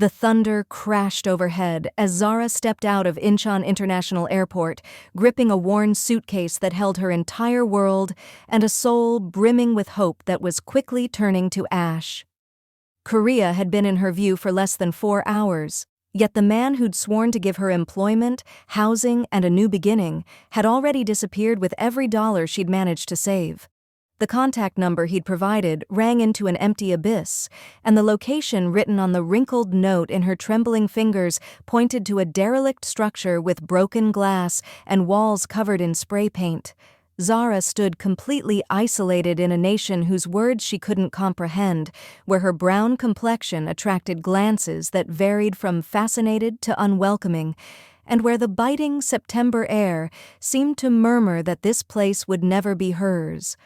The thunder crashed overhead as Zara stepped out of Incheon International Airport, gripping a worn suitcase that held her entire world and a soul brimming with hope that was quickly turning to ash. Korea had been in her view for less than 4 hours, yet the man who'd sworn to give her employment, housing, and a new beginning had already disappeared with every dollar she'd managed to save. The contact number he'd provided rang into an empty abyss, and the location written on the wrinkled note in her trembling fingers pointed to a derelict structure with broken glass and walls covered in spray paint. Zara stood completely isolated in a nation whose words she couldn't comprehend, where her brown complexion attracted glances that varied from fascinated to unwelcoming, and where the biting September air seemed to murmur that this place would never be hers.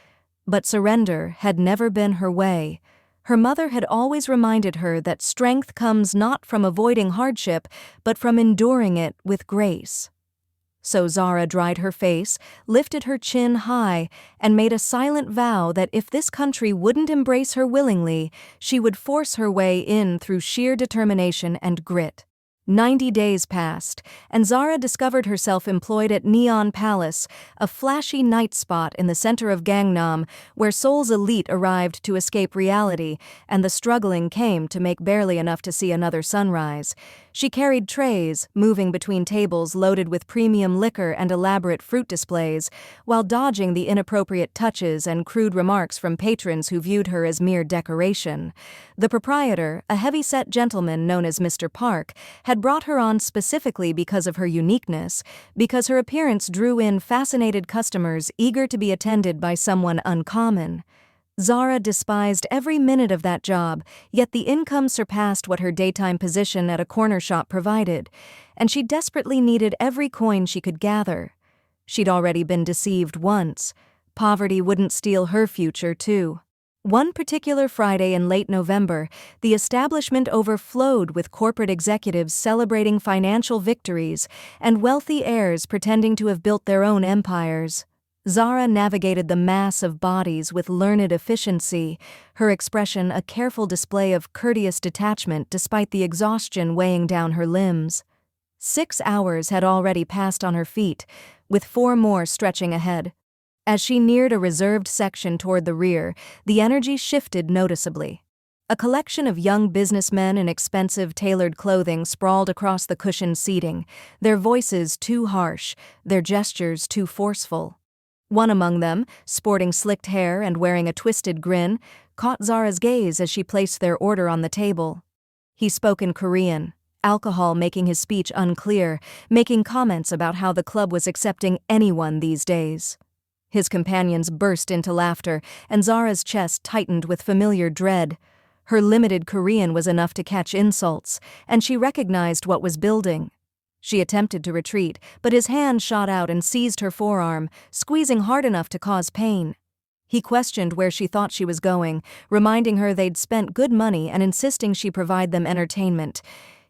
But surrender had never been her way. Her mother had always reminded her that strength comes not from avoiding hardship, but from enduring it with grace. So Zara dried her face, lifted her chin high, and made a silent vow that if this country wouldn't embrace her willingly, she would force her way in through sheer determination and grit. 90 days passed, and Zara discovered herself employed at Neon Palace, a flashy night spot in the center of Gangnam where Seoul's elite arrived to escape reality, and the struggling came to make barely enough to see another sunrise. She carried trays, moving between tables loaded with premium liquor and elaborate fruit displays, while dodging the inappropriate touches and crude remarks from patrons who viewed her as mere decoration. The proprietor, a heavy-set gentleman known as Mr. Park, had brought her on specifically because of her uniqueness, because her appearance drew in fascinated customers eager to be attended by someone uncommon. Zara despised every minute of that job, yet the income surpassed what her daytime position at a corner shop provided, and she desperately needed every coin she could gather. She'd already been deceived once. Poverty wouldn't steal her future, too. One particular Friday in late November, the establishment overflowed with corporate executives celebrating financial victories and wealthy heirs pretending to have built their own empires. Zara navigated the mass of bodies with learned efficiency, her expression a careful display of courteous detachment despite the exhaustion weighing down her limbs. 6 hours had already passed on her feet, with 4 more stretching ahead. As she neared a reserved section toward the rear, the energy shifted noticeably. A collection of young businessmen in expensive tailored clothing sprawled across the cushioned seating, their voices too harsh, their gestures too forceful. One among them, sporting slicked hair and wearing a twisted grin, caught Zara's gaze as she placed their order on the table. He spoke in Korean, alcohol making his speech unclear, making comments about how the club was accepting anyone these days. His companions burst into laughter, and Zara's chest tightened with familiar dread. Her limited Korean was enough to catch insults, and she recognized what was building. She attempted to retreat, but his hand shot out and seized her forearm, squeezing hard enough to cause pain. He questioned where she thought she was going, reminding her they'd spent good money and insisting she provide them entertainment.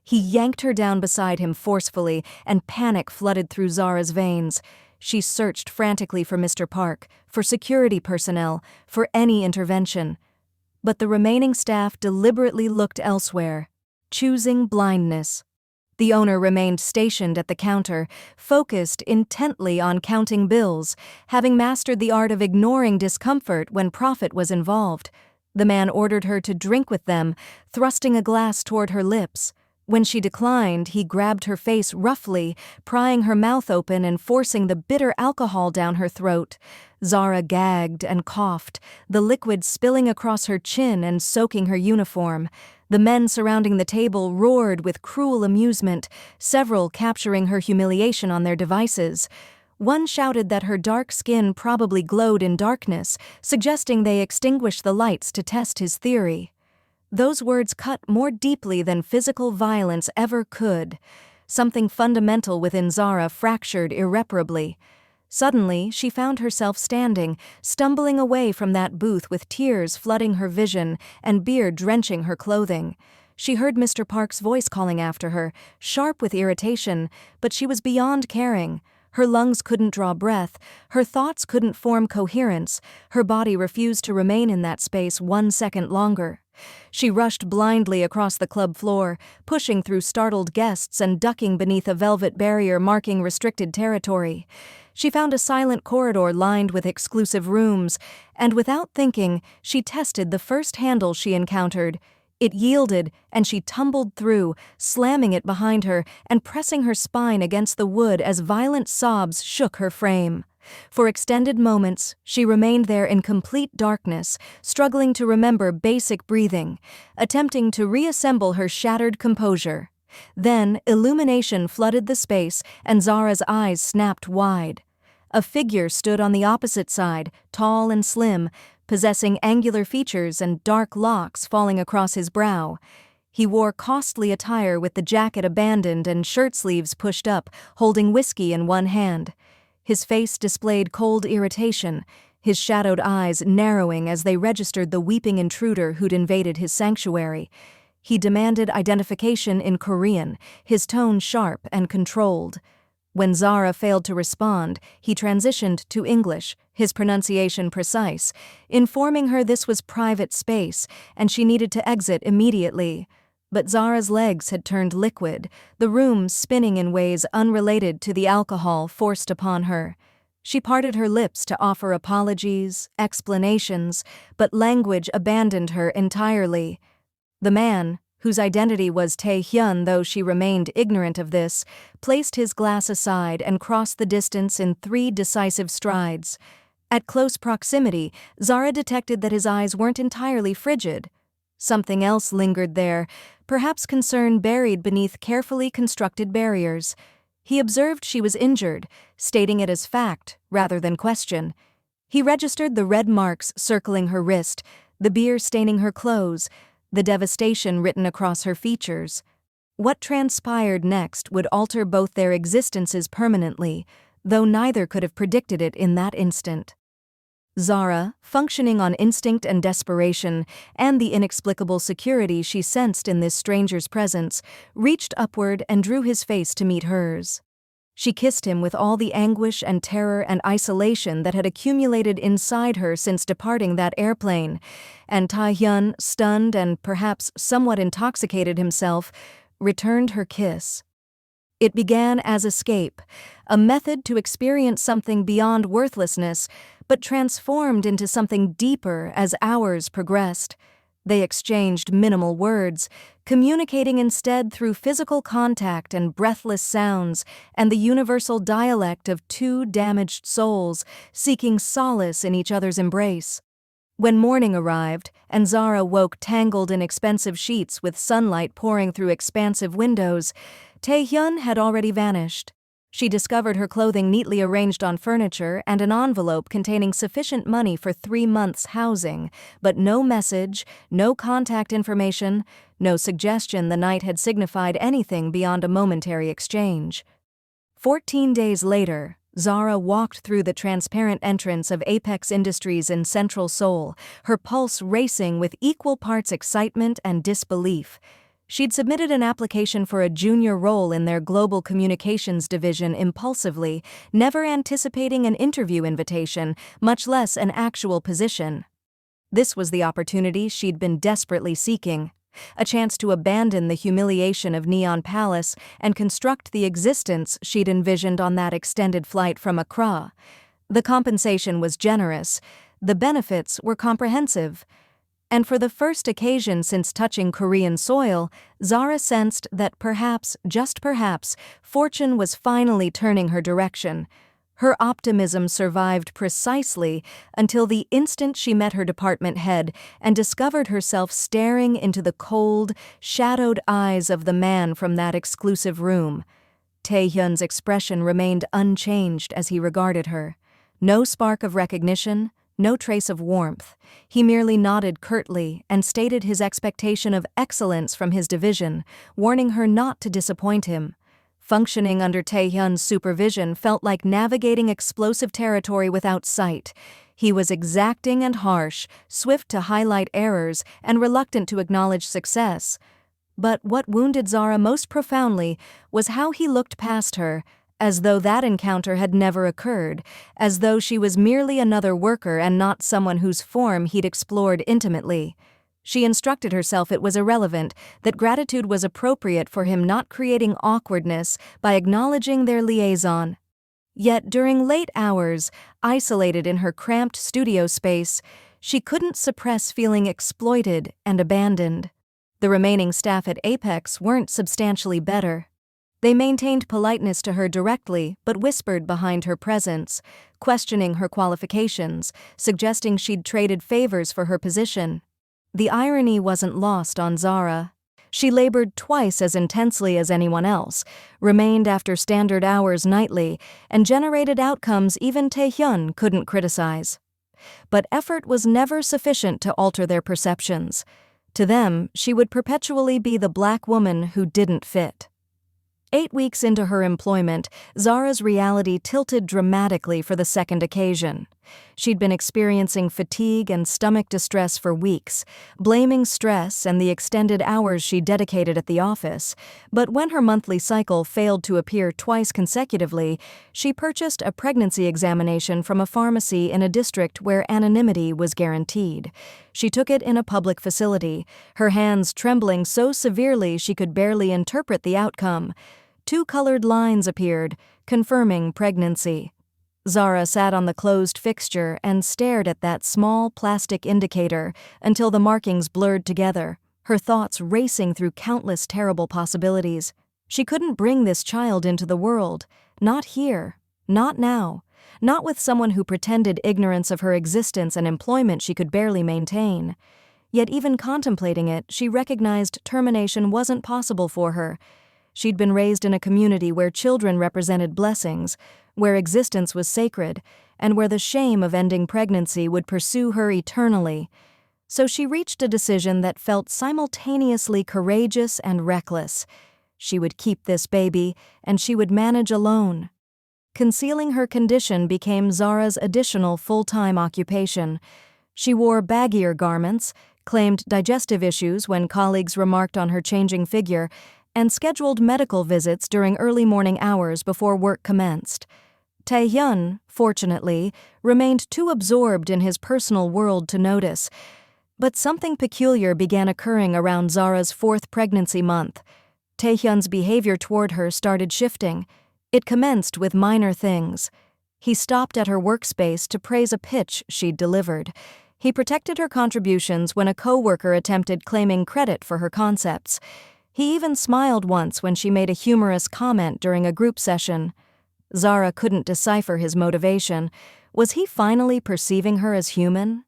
He yanked her down beside him forcefully, and panic flooded through Zara's veins. She searched frantically for Mr. Park, for security personnel, for any intervention. But the remaining staff deliberately looked elsewhere, choosing blindness. The owner remained stationed at the counter, focused intently on counting bills, having mastered the art of ignoring discomfort when profit was involved. The man ordered her to drink with them, thrusting a glass toward her lips. When she declined, he grabbed her face roughly, prying her mouth open and forcing the bitter alcohol down her throat. Zara gagged and coughed, the liquid spilling across her chin and soaking her uniform. The men surrounding the table roared with cruel amusement, several capturing her humiliation on their devices. One shouted that her dark skin probably glowed in darkness, suggesting they extinguish the lights to test his theory. Those words cut more deeply than physical violence ever could. Something fundamental within Zara fractured irreparably. Suddenly, she found herself standing, stumbling away from that booth with tears flooding her vision and beer drenching her clothing. She heard Mr. Park's voice calling after her, sharp with irritation, but she was beyond caring. Her lungs couldn't draw breath, her thoughts couldn't form coherence, her body refused to remain in that space 1 second longer. She rushed blindly across the club floor, pushing through startled guests and ducking beneath a velvet barrier marking restricted territory. She found a silent corridor lined with exclusive rooms, and without thinking, she tested the first handle she encountered. It yielded, and she tumbled through, slamming it behind her and pressing her spine against the wood as violent sobs shook her frame. For extended moments, she remained there in complete darkness, struggling to remember basic breathing, attempting to reassemble her shattered composure. Then, illumination flooded the space, and Zara's eyes snapped wide. A figure stood on the opposite side, tall and slim, possessing angular features and dark locks falling across his brow. He wore costly attire with the jacket abandoned and shirt sleeves pushed up, holding whiskey in one hand. His face displayed cold irritation, his shadowed eyes narrowing as they registered the weeping intruder who'd invaded his sanctuary. He demanded identification in Korean, his tone sharp and controlled. When Zara failed to respond, he transitioned to English, his pronunciation precise, informing her this was private space and she needed to exit immediately. But Zara's legs had turned liquid, the room spinning in ways unrelated to the alcohol forced upon her. She parted her lips to offer apologies, explanations, but language abandoned her entirely. The man, whose identity was Tae-hyun though she remained ignorant of this, placed his glass aside and crossed the distance in 3 decisive strides. At close proximity, Zara detected that his eyes weren't entirely frigid. Something else lingered there, perhaps concern buried beneath carefully constructed barriers. He observed she was injured, stating it as fact rather than question. He registered the red marks circling her wrist, the beer staining her clothes, the devastation written across her features. What transpired next would alter both their existences permanently, though neither could have predicted it in that instant. Zara, functioning on instinct and desperation, and the inexplicable security she sensed in this stranger's presence, reached upward and drew his face to meet hers. She kissed him with all the anguish and terror and isolation that had accumulated inside her since departing that airplane, and Tae-hyun, stunned and perhaps somewhat intoxicated himself, returned her kiss. It began as escape, a method to experience something beyond worthlessness, but transformed into something deeper as hours progressed. They exchanged minimal words, communicating instead through physical contact and breathless sounds and the universal dialect of 2 damaged souls seeking solace in each other's embrace. When morning arrived, and Zara woke tangled in expensive sheets with sunlight pouring through expansive windows, Tae-hyun had already vanished. She discovered her clothing neatly arranged on furniture and an envelope containing sufficient money for 3 months' housing, but no message, no contact information, no suggestion the night had signified anything beyond a momentary exchange. 14 days later, Zara walked through the transparent entrance of Apex Industries in central Seoul, her pulse racing with equal parts excitement and disbelief. She'd submitted an application for a junior role in their global communications division impulsively, never anticipating an interview invitation, much less an actual position. This was the opportunity she'd been desperately seeking, a chance to abandon the humiliation of Neon Palace and construct the existence she'd envisioned on that extended flight from Accra. The compensation was generous, the benefits were comprehensive. And for the first occasion since touching Korean soil, Zara sensed that perhaps, just perhaps, fortune was finally turning her direction. Her optimism survived precisely until the instant she met her department head and discovered herself staring into the cold, shadowed eyes of the man from that exclusive room. Tae-hyun's expression remained unchanged as he regarded her. No spark of recognition, no trace of warmth. He merely nodded curtly and stated his expectation of excellence from his division, warning her not to disappoint him. Functioning under Tae-hyun's supervision felt like navigating explosive territory without sight. He was exacting and harsh, swift to highlight errors, and reluctant to acknowledge success. But what wounded Zara most profoundly was how he looked past her, as though that encounter had never occurred, as though she was merely another worker and not someone whose form he'd explored intimately. She instructed herself it was irrelevant, that gratitude was appropriate for him not creating awkwardness by acknowledging their liaison. Yet during late hours, isolated in her cramped studio space, she couldn't suppress feeling exploited and abandoned. The remaining staff at Apex weren't substantially better. They maintained politeness to her directly but whispered behind her presence, questioning her qualifications, suggesting she'd traded favors for her position. The irony wasn't lost on Zara. She labored twice as intensely as anyone else, remained after standard hours nightly, and generated outcomes even Taehyun couldn't criticize. But effort was never sufficient to alter their perceptions. To them, she would perpetually be the black woman who didn't fit. 8 weeks into her employment, Zara's reality tilted dramatically for the second occasion. She'd been experiencing fatigue and stomach distress for weeks, blaming stress and the extended hours she dedicated at the office. But when her monthly cycle failed to appear twice consecutively, she purchased a pregnancy examination from a pharmacy in a district where anonymity was guaranteed. She took it in a public facility, her hands trembling so severely she could barely interpret the outcome. 2 colored lines appeared, confirming pregnancy. Zara sat on the closed fixture and stared at that small plastic indicator until the markings blurred together, her thoughts racing through countless terrible possibilities. She couldn't bring this child into the world. Not here. Not now. Not with someone who pretended ignorance of her existence and employment she could barely maintain. Yet even contemplating it, she recognized termination wasn't possible for her. She'd been raised in a community where children represented blessings, where existence was sacred, and where the shame of ending pregnancy would pursue her eternally. So she reached a decision that felt simultaneously courageous and reckless. She would keep this baby, and she would manage alone. Concealing her condition became Zara's additional full-time occupation. She wore baggier garments, claimed digestive issues when colleagues remarked on her changing figure, and scheduled medical visits during early morning hours before work commenced. Taehyun, fortunately, remained too absorbed in his personal world to notice. But something peculiar began occurring around Zara's 4th pregnancy month. Taehyun's behavior toward her started shifting. It commenced with minor things. He stopped at her workspace to praise a pitch she'd delivered. He protected her contributions when a coworker attempted claiming credit for her concepts. He even smiled once when she made a humorous comment during a group session. Zara couldn't decipher his motivation. Was he finally perceiving her as human?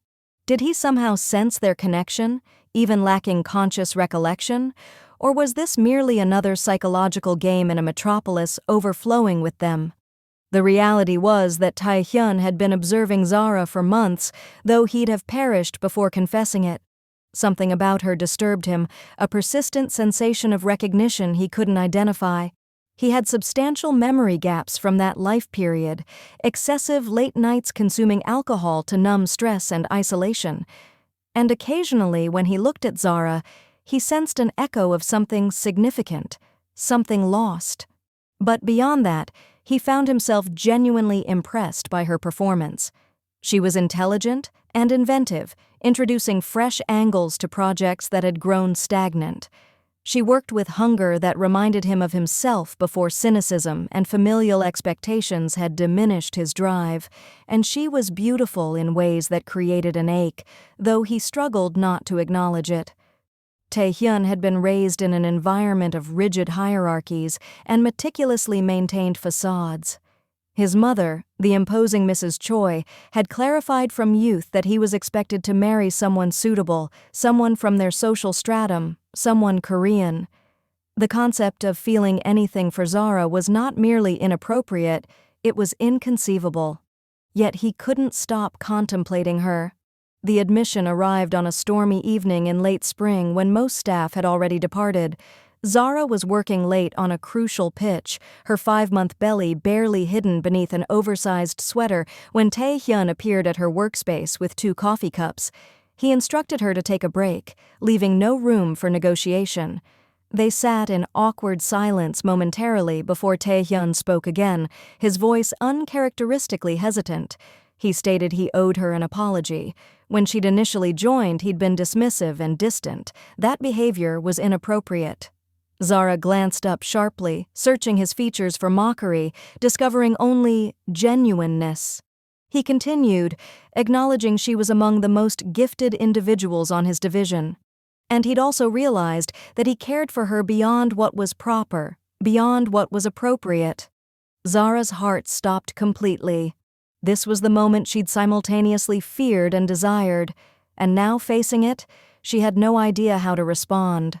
Did he somehow sense their connection, even lacking conscious recollection? Or was this merely another psychological game in a metropolis overflowing with them? The reality was that Taehyun had been observing Zara for months, though he'd have perished before confessing it. Something about her disturbed him, a persistent sensation of recognition he couldn't identify. He had substantial memory gaps from that life period, excessive late nights consuming alcohol to numb stress and isolation. And occasionally, when he looked at Zara, he sensed an echo of something significant, something lost. But beyond that, he found himself genuinely impressed by her performance. She was intelligent and inventive, introducing fresh angles to projects that had grown stagnant. She worked with hunger that reminded him of himself before cynicism and familial expectations had diminished his drive, and she was beautiful in ways that created an ache, though he struggled not to acknowledge it. Taehyun had been raised in an environment of rigid hierarchies and meticulously maintained facades. His mother, the imposing Mrs. Choi, had clarified from youth that he was expected to marry someone suitable, someone from their social stratum, someone Korean. The concept of feeling anything for Zara was not merely inappropriate, it was inconceivable. Yet he couldn't stop contemplating her. The admission arrived on a stormy evening in late spring when most staff had already departed. Zara was working late on a crucial pitch, her 5-month belly barely hidden beneath an oversized sweater when Taehyun appeared at her workspace with 2 coffee cups. He instructed her to take a break, leaving no room for negotiation. They sat in awkward silence momentarily before Taehyun spoke again, his voice uncharacteristically hesitant. He stated he owed her an apology, When she'd initially joined, he'd been dismissive and distant. That behavior was inappropriate. Zara glanced up sharply, searching his features for mockery, discovering only genuineness. He continued, acknowledging she was among the most gifted individuals on his division. And he'd also realized that he cared for her beyond what was proper, beyond what was appropriate. Zara's heart stopped completely. This was the moment she'd simultaneously feared and desired, and now facing it, she had no idea how to respond.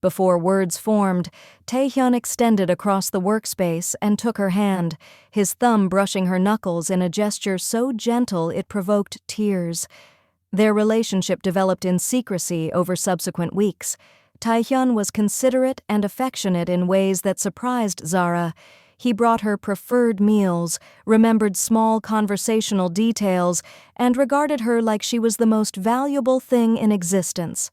Before words formed, Taehyun extended across the workspace and took her hand, his thumb brushing her knuckles in a gesture so gentle it provoked tears. Their relationship developed in secrecy over subsequent weeks. Taehyun was considerate and affectionate in ways that surprised Zara. He brought her preferred meals, remembered small conversational details, and regarded her like she was the most valuable thing in existence.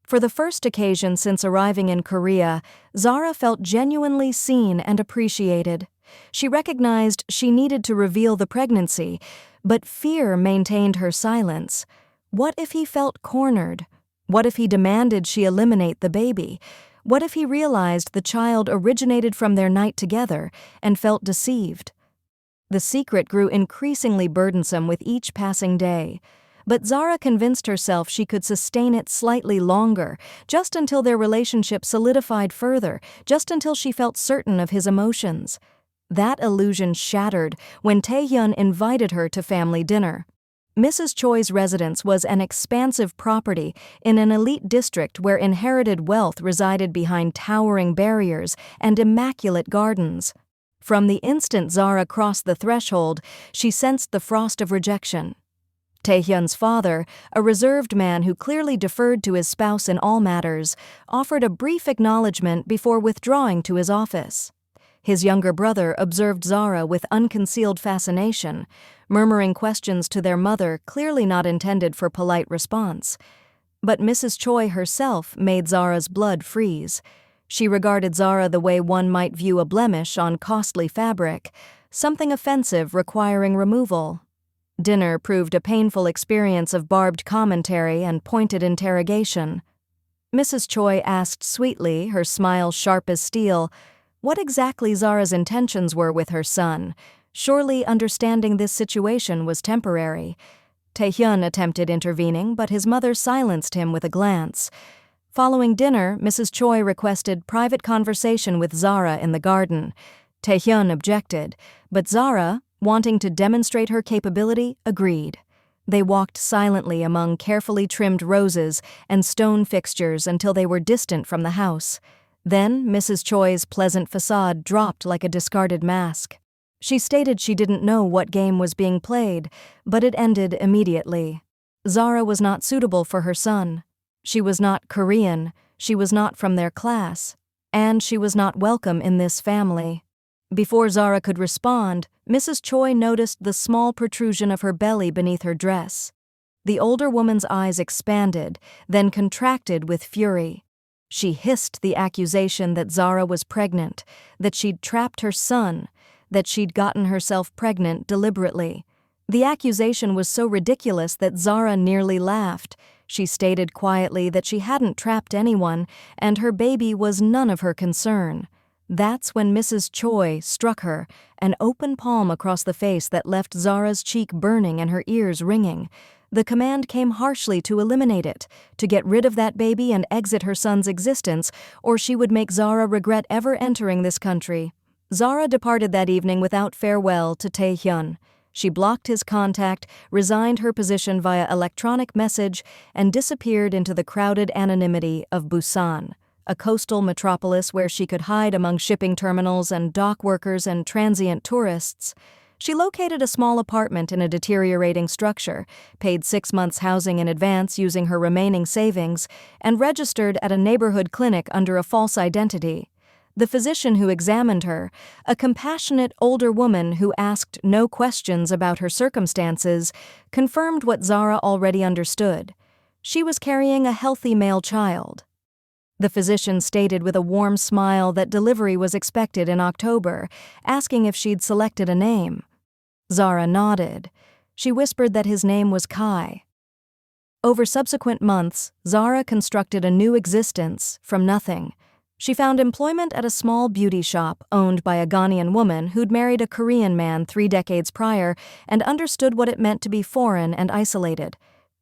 For the first occasion since arriving in Korea, Zara felt genuinely seen and appreciated. She recognized she needed to reveal the pregnancy, but fear maintained her silence. What if he felt cornered? What if he demanded she eliminate the baby? What if he realized the child originated from their night together and felt deceived? The secret grew increasingly burdensome with each passing day. But Zara convinced herself she could sustain it slightly longer, just until their relationship solidified further, just until she felt certain of his emotions. That illusion shattered when Taehyun invited her to family dinner. Mrs. Choi's residence was an expansive property in an elite district where inherited wealth resided behind towering barriers and immaculate gardens. From the instant Zara crossed the threshold, she sensed the frost of rejection. Taehyun's father, a reserved man who clearly deferred to his spouse in all matters, offered a brief acknowledgement before withdrawing to his office. His younger brother observed Zara with unconcealed fascination, murmuring questions to their mother clearly not intended for polite response. But Mrs. Choi herself made Zara's blood freeze. She regarded Zara the way one might view a blemish on costly fabric, something offensive requiring removal. Dinner proved a painful experience of barbed commentary and pointed interrogation. Mrs. Choi asked sweetly, her smile sharp as steel, what exactly Zara's intentions were with her son, surely understanding this situation was temporary. Taehyun attempted intervening, but his mother silenced him with a glance. Following dinner, Mrs. Choi requested private conversation with Zara in the garden. Taehyun objected, but Zara, wanting to demonstrate her capability, agreed. They walked silently among carefully trimmed roses and stone fixtures until they were distant from the house. Then Mrs. Choi's pleasant facade dropped like a discarded mask. She stated she didn't know what game was being played, but it ended immediately. Zara was not suitable for her son. She was not Korean, she was not from their class, and she was not welcome in this family. Before Zara could respond, Mrs. Choi noticed the small protrusion of her belly beneath her dress. The older woman's eyes expanded, then contracted with fury. She hissed the accusation that Zara was pregnant, that she'd trapped her son, that she'd gotten herself pregnant deliberately. The accusation was so ridiculous that Zara nearly laughed. She stated quietly that she hadn't trapped anyone, and her baby was none of her concern. That's when Mrs. Choi struck her, an open palm across the face that left Zara's cheek burning and her ears ringing. The command came harshly to eliminate it, to get rid of that baby and exit her son's existence, or she would make Zara regret ever entering this country. Zara departed that evening without farewell to Taehyun. She blocked his contact, resigned her position via electronic message, and disappeared into the crowded anonymity of Busan, a coastal metropolis where she could hide among shipping terminals and dock workers and transient tourists. She located a small apartment in a deteriorating structure, paid 6 months' housing in advance using her remaining savings, and registered at a neighborhood clinic under a false identity. The physician who examined her, a compassionate older woman who asked no questions about her circumstances, confirmed what Zara already understood. She was carrying a healthy male child. The physician stated with a warm smile that delivery was expected in October, asking if she'd selected a name. Zara nodded. She whispered that his name was Kai. Over subsequent months, Zara constructed a new existence from nothing. She found employment at a small beauty shop owned by a Ghanaian woman who'd married a Korean man 3 decades prior and understood what it meant to be foreign and isolated.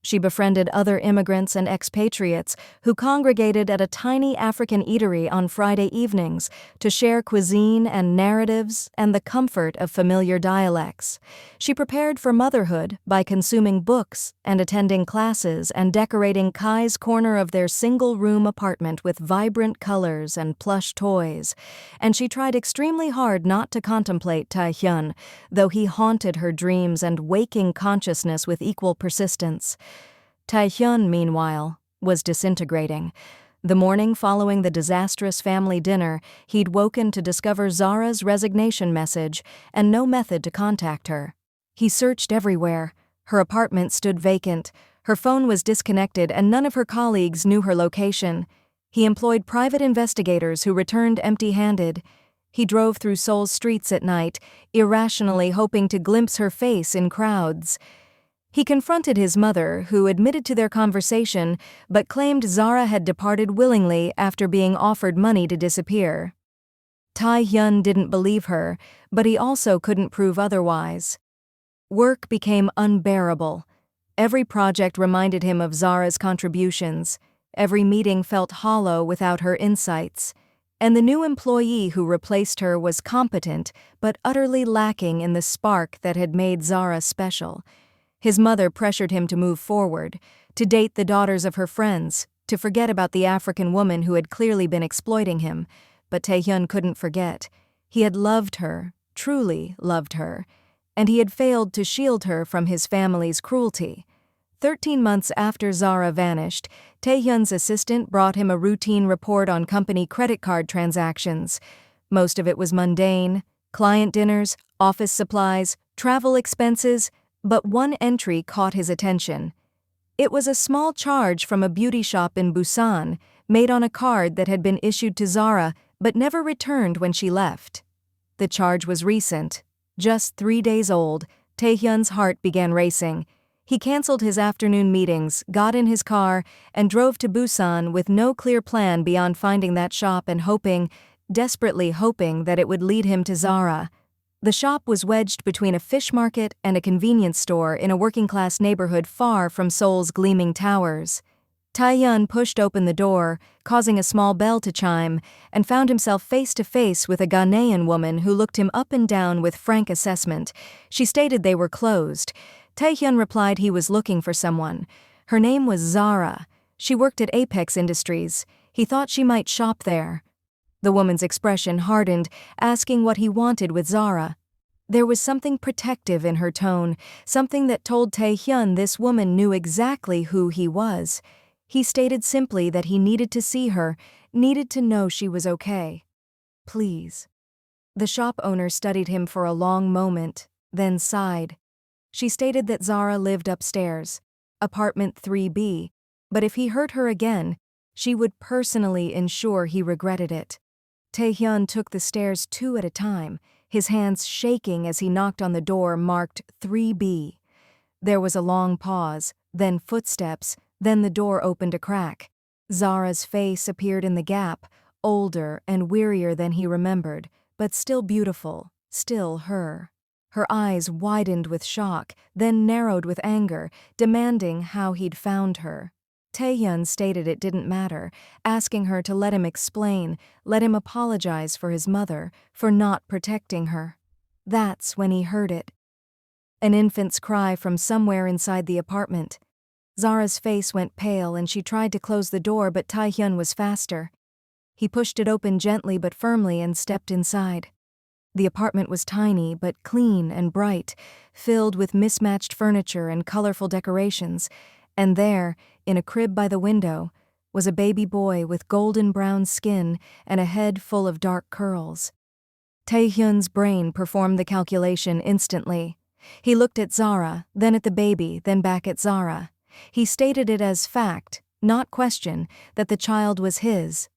She befriended other immigrants and expatriates who congregated at a tiny African eatery on Friday evenings to share cuisine and narratives and the comfort of familiar dialects. She prepared for motherhood by consuming books and attending classes and decorating Kai's corner of their single-room apartment with vibrant colors and plush toys. And she tried extremely hard not to contemplate Tae-hyun, though he haunted her dreams and waking consciousness with equal persistence. Tae-hyun, meanwhile, was disintegrating. The morning following the disastrous family dinner, he'd woken to discover Zara's resignation message and no method to contact her. He searched everywhere. Her apartment stood vacant, her phone was disconnected, and none of her colleagues knew her location. He employed private investigators who returned empty-handed. He drove through Seoul's streets at night, irrationally hoping to glimpse her face in crowds. He confronted his mother, who admitted to their conversation but claimed Zara had departed willingly after being offered money to disappear. Tae-hyun didn't believe her, but he also couldn't prove otherwise. Work became unbearable. Every project reminded him of Zara's contributions. Every meeting felt hollow without her insights. And the new employee who replaced her was competent but utterly lacking in the spark that had made Zara special. His mother pressured him to move forward, to date the daughters of her friends, to forget about the African woman who had clearly been exploiting him. But Tae-hyun couldn't forget. He had loved her, truly loved her, and he had failed to shield her from his family's cruelty. 13 months after Zara vanished, Tae-hyun's assistant brought him a routine report on company credit card transactions. Most of it was mundane: client dinners, office supplies, travel expenses. But one entry caught his attention. It was a small charge from a beauty shop in Busan, made on a card that had been issued to Zara but never returned when she left. The charge was recent, just 3 days old. Tae-hyun's heart began racing. He canceled his afternoon meetings, got in his car, and drove to Busan with no clear plan beyond finding that shop and hoping, desperately hoping, that it would lead him to Zara. The shop was wedged between a fish market and a convenience store in a working-class neighborhood far from Seoul's gleaming towers. Tae-hyun pushed open the door, causing a small bell to chime, and found himself face-to-face with a Ghanaian woman who looked him up and down with frank assessment. She stated they were closed. Tae-hyun replied he was looking for someone. Her name was Zara. She worked at Apex Industries. He thought she might shop there. The woman's expression hardened, asking what he wanted with Zara. There was something protective in her tone, something that told Tae-hyun this woman knew exactly who he was. He stated simply that he needed to see her, needed to know she was okay. Please. The shop owner studied him for a long moment, then sighed. She stated that Zara lived upstairs, apartment 3B, but if he hurt her again, she would personally ensure he regretted it. Tae-hyun took the stairs 2 at a time, his hands shaking as he knocked on the door marked 3B. There was a long pause, then footsteps, then the door opened a crack. Zara's face appeared in the gap, older and wearier than he remembered, but still beautiful, still her. Her eyes widened with shock, then narrowed with anger, demanding how he'd found her. Tae-hyun stated it didn't matter, asking her to let him explain, let him apologize for his mother, for not protecting her. That's when he heard it. An infant's cry from somewhere inside the apartment. Zara's face went pale and she tried to close the door, but Tae-hyun was faster. He pushed it open gently but firmly and stepped inside. The apartment was tiny but clean and bright, filled with mismatched furniture and colorful decorations, and there, in a crib by the window, was a baby boy with golden brown skin and a head full of dark curls. Tae-hyun's brain performed the calculation instantly. He looked at Zara, then at the baby, then back at Zara. He stated it as fact, not question, that the child was his.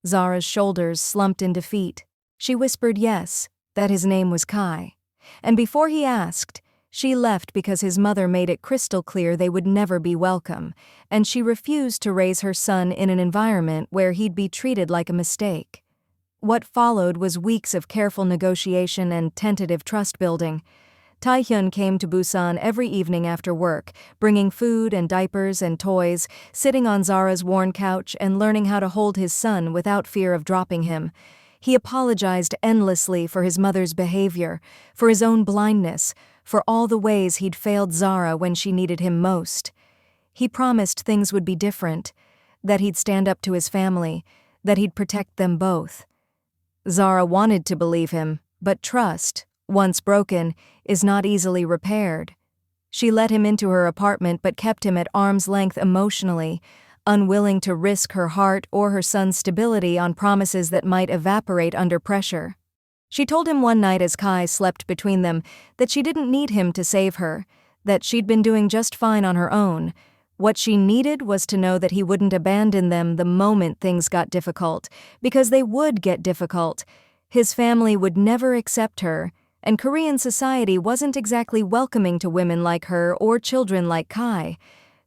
Zara's shoulders slumped in defeat. She whispered yes, that his name was Kai. And before he asked, She left because his mother made it crystal clear they would never be welcome, and she refused to raise her son in an environment where he'd be treated like a mistake. What followed was weeks of careful negotiation and tentative trust-building. Taehyun came to Busan every evening after work, bringing food and diapers and toys, sitting on Zara's worn couch and learning how to hold his son without fear of dropping him. He apologized endlessly for his mother's behavior, for his own blindness, for all the ways he'd failed Zara when she needed him most. He promised things would be different, that he'd stand up to his family, that he'd protect them both. Zara wanted to believe him, but trust, once broken, is not easily repaired. She let him into her apartment but kept him at arm's length emotionally, unwilling to risk her heart or her son's stability on promises that might evaporate under pressure. She told him one night as Kai slept between them that she didn't need him to save her, that she'd been doing just fine on her own. What she needed was to know that he wouldn't abandon them the moment things got difficult, because they would get difficult. His family would never accept her, and Korean society wasn't exactly welcoming to women like her or children like Kai.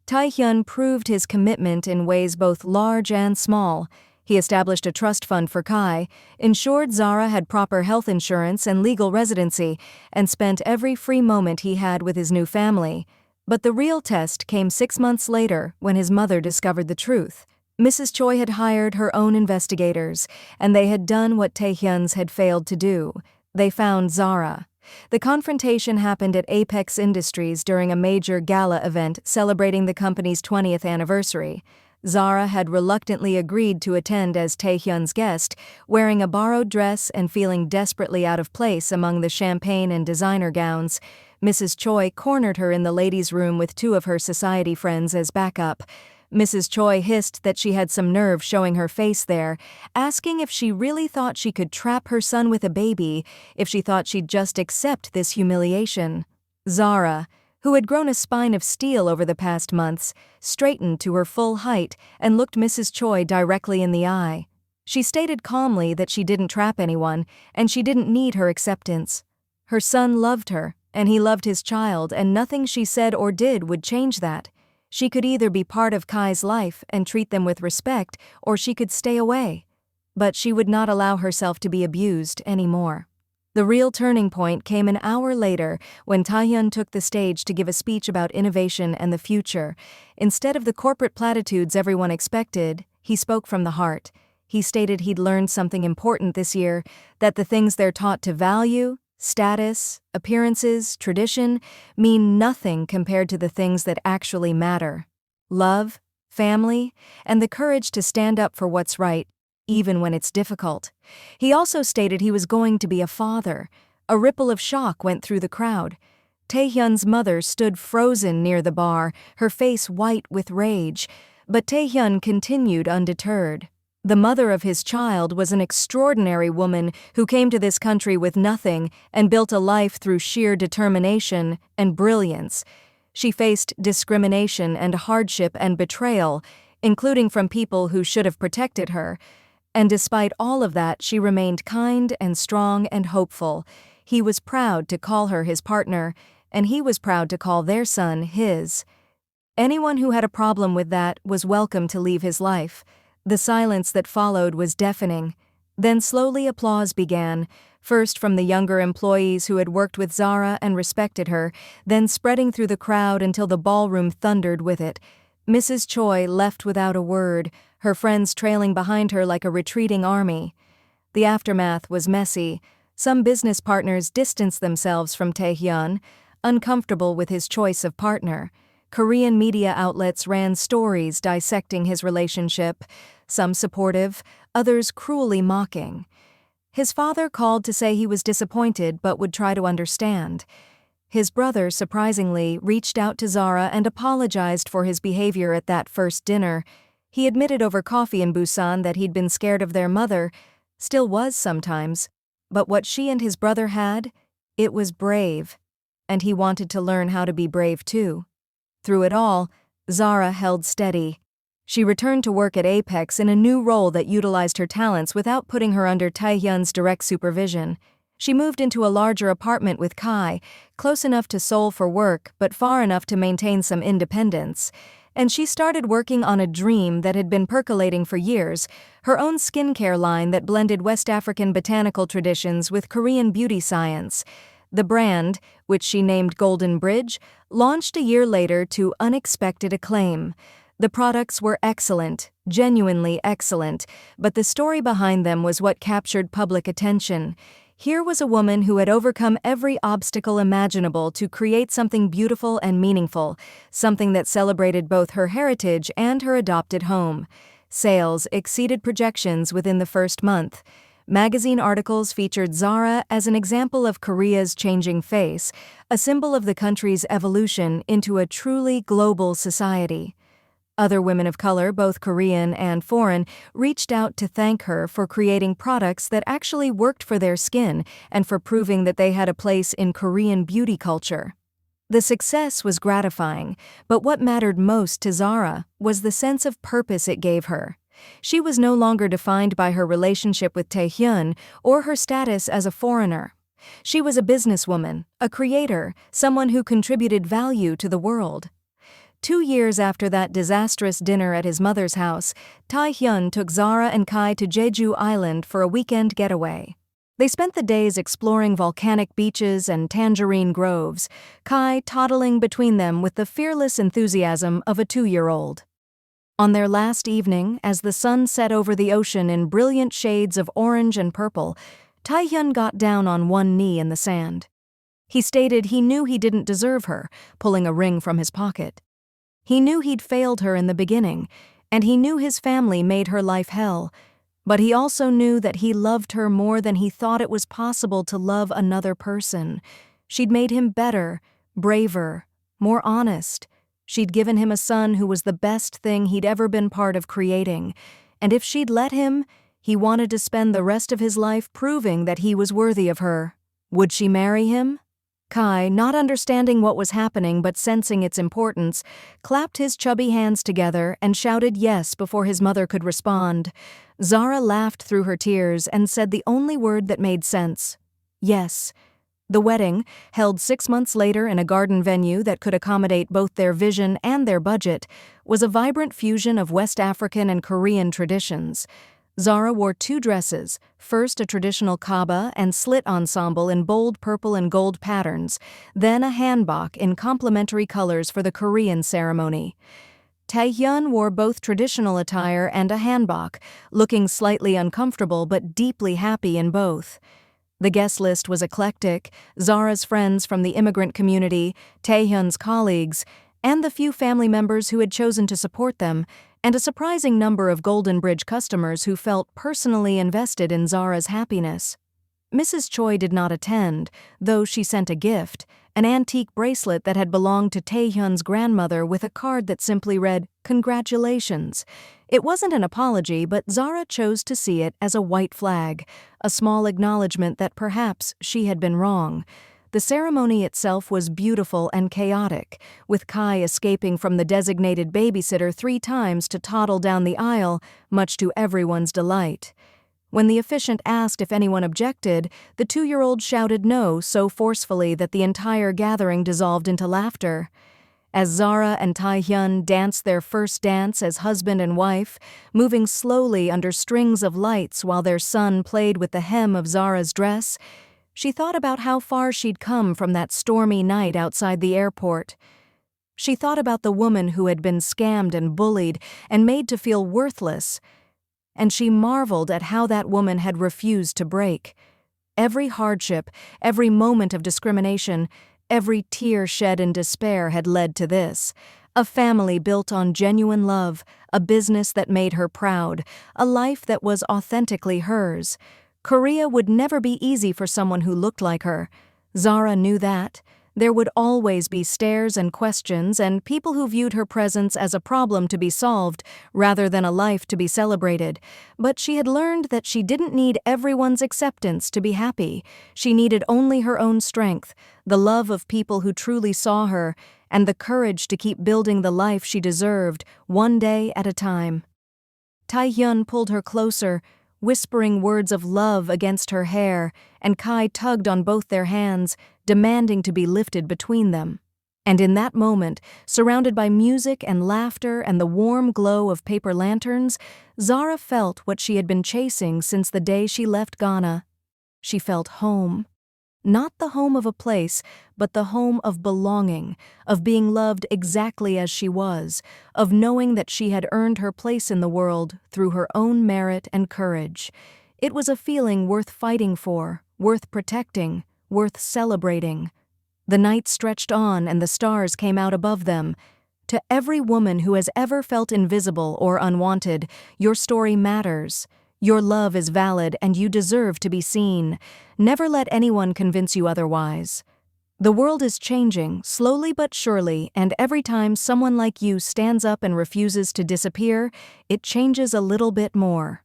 Taehyun proved his commitment in ways both large and small. He established a trust fund for Kai, ensured Zara had proper health insurance and legal residency, and spent every free moment he had with his new family. But the real test came 6 months later when his mother discovered the truth. Mrs. Choi had hired her own investigators, and they had done what Taehyun's had failed to do. They found Zara. The confrontation happened at Apex Industries during a major gala event celebrating the company's 20th anniversary. Zara had reluctantly agreed to attend as Taehyun's guest, wearing a borrowed dress and feeling desperately out of place among the champagne and designer gowns. Mrs. Choi cornered her in the ladies' room with 2 of her society friends as backup. Mrs. Choi hissed that she had some nerve showing her face there, asking if she really thought she could trap her son with a baby, if she thought she'd just accept this humiliation. Zara, who had grown a spine of steel over the past months, straightened to her full height and looked Mrs. Choi directly in the eye. She stated calmly that she didn't trap anyone, and she didn't need her acceptance. Her son loved her, and he loved his child, and nothing she said or did would change that. She could either be part of Kai's life and treat them with respect, or she could stay away. But she would not allow herself to be abused anymore. The real turning point came an hour later when Taehyun took the stage to give a speech about innovation and the future. Instead of the corporate platitudes everyone expected, he spoke from the heart. He stated he'd learned something important this year, that the things they're taught to value, status, appearances, tradition, mean nothing compared to the things that actually matter. Love, family, and the courage to stand up for what's right, even when it's difficult. He also stated he was going to be a father. A ripple of shock went through the crowd. Taehyun's mother stood frozen near the bar, her face white with rage, but Taehyun continued undeterred. The mother of his child was an extraordinary woman who came to this country with nothing and built a life through sheer determination and brilliance. She faced discrimination and hardship and betrayal, including from people who should have protected her. And despite all of that, she remained kind and strong and hopeful. He was proud to call her his partner, and he was proud to call their son his. Anyone who had a problem with that was welcome to leave his life. The silence that followed was deafening. Then slowly applause began, first from the younger employees who had worked with Zara and respected her, then spreading through the crowd until the ballroom thundered with it. Mrs. Choi left without a word, her friends trailing behind her like a retreating army. The aftermath was messy. Some business partners distanced themselves from Taehyun, uncomfortable with his choice of partner. Korean media outlets ran stories dissecting his relationship, some supportive, others cruelly mocking. His father called to say he was disappointed but would try to understand. His brother, surprisingly, reached out to Zara and apologized for his behavior at that first dinner. He admitted over coffee in Busan that he'd been scared of their mother, still was sometimes, but what she and his brother had, it was brave, and he wanted to learn how to be brave too. Through it all, Zara held steady. She returned to work at Apex in a new role that utilized her talents without putting her under Taehyun's direct supervision. She moved into a larger apartment with Kai, close enough to Seoul for work but far enough to maintain some independence. And she started working on a dream that had been percolating for years, her own skincare line that blended West African botanical traditions with Korean beauty science. The brand, which she named Golden Bridge, launched a year later to unexpected acclaim. The products were excellent, genuinely excellent, but the story behind them was what captured public attention. Here was a woman who had overcome every obstacle imaginable to create something beautiful and meaningful, something that celebrated both her heritage and her adopted home. Sales exceeded projections within the first month. Magazine articles featured Zara as an example of Korea's changing face, a symbol of the country's evolution into a truly global society. Other women of color, both Korean and foreign, reached out to thank her for creating products that actually worked for their skin and for proving that they had a place in Korean beauty culture. The success was gratifying, but what mattered most to Zara was the sense of purpose it gave her. She was no longer defined by her relationship with Taehyun or her status as a foreigner. She was a businesswoman, a creator, someone who contributed value to the world. 2 years after that disastrous dinner at his mother's house, Taehyun took Zara and Kai to Jeju Island for a weekend getaway. They spent the days exploring volcanic beaches and tangerine groves, Kai toddling between them with the fearless enthusiasm of a 2-year-old. On their last evening, as the sun set over the ocean in brilliant shades of orange and purple, Taehyun got down on one knee in the sand. He stated he knew he didn't deserve her, pulling a ring from his pocket. He knew he'd failed her in the beginning, and he knew his family made her life hell, but he also knew that he loved her more than he thought it was possible to love another person. She'd made him better, braver, more honest. She'd given him a son who was the best thing he'd ever been part of creating, and if she'd let him, he wanted to spend the rest of his life proving that he was worthy of her. Would she marry him? Kai, not understanding what was happening but sensing its importance, clapped his chubby hands together and shouted yes before his mother could respond. Zara laughed through her tears and said the only word that made sense: yes. The wedding, held 6 months later in a garden venue that could accommodate both their vision and their budget, was a vibrant fusion of West African and Korean traditions. Zara wore 2 dresses, first a traditional kaba and slit ensemble in bold purple and gold patterns, then a hanbok in complementary colors for the Korean ceremony. Taehyun wore both traditional attire and a hanbok, looking slightly uncomfortable but deeply happy in both. The guest list was eclectic: Zara's friends from the immigrant community, Taehyun's colleagues, and the few family members who had chosen to support them, and a surprising number of Golden Bridge customers who felt personally invested in Zara's happiness. Mrs. Choi did not attend, though she sent a gift, an antique bracelet that had belonged to Taehyun's grandmother with a card that simply read, "Congratulations." It wasn't an apology, but Zara chose to see it as a white flag, a small acknowledgement that perhaps she had been wrong. The ceremony itself was beautiful and chaotic, with Kai escaping from the designated babysitter 3 times to toddle down the aisle, much to everyone's delight. When the officiant asked if anyone objected, the 2-year-old shouted no so forcefully that the entire gathering dissolved into laughter. As Zara and Taehyun danced their first dance as husband and wife, moving slowly under strings of lights while their son played with the hem of Zara's dress, she thought about how far she'd come from that stormy night outside the airport. She thought about the woman who had been scammed and bullied and made to feel worthless, and she marveled at how that woman had refused to break. Every hardship, every moment of discrimination, every tear shed in despair had led to this: a family built on genuine love, a business that made her proud, a life that was authentically hers. Korea would never be easy for someone who looked like her. Zara knew that. There would always be stares and questions and people who viewed her presence as a problem to be solved rather than a life to be celebrated. But she had learned that she didn't need everyone's acceptance to be happy. She needed only her own strength, the love of people who truly saw her, and the courage to keep building the life she deserved, one day at a time. Taehyun pulled her closer, whispering words of love against her hair, and Kai tugged on both their hands, demanding to be lifted between them. And in that moment, surrounded by music and laughter and the warm glow of paper lanterns, Zara felt what she had been chasing since the day she left Ghana. She felt home. Not the home of a place, but the home of belonging, of being loved exactly as she was, of knowing that she had earned her place in the world through her own merit and courage. It was a feeling worth fighting for, worth protecting, worth celebrating. The night stretched on and the stars came out above them. To every woman who has ever felt invisible or unwanted, your story matters. Your love is valid and you deserve to be seen. Never let anyone convince you otherwise. The world is changing, slowly but surely, and every time someone like you stands up and refuses to disappear, it changes a little bit more.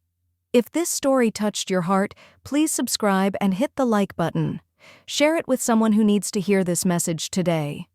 If this story touched your heart, please subscribe and hit the like button. Share it with someone who needs to hear this message today.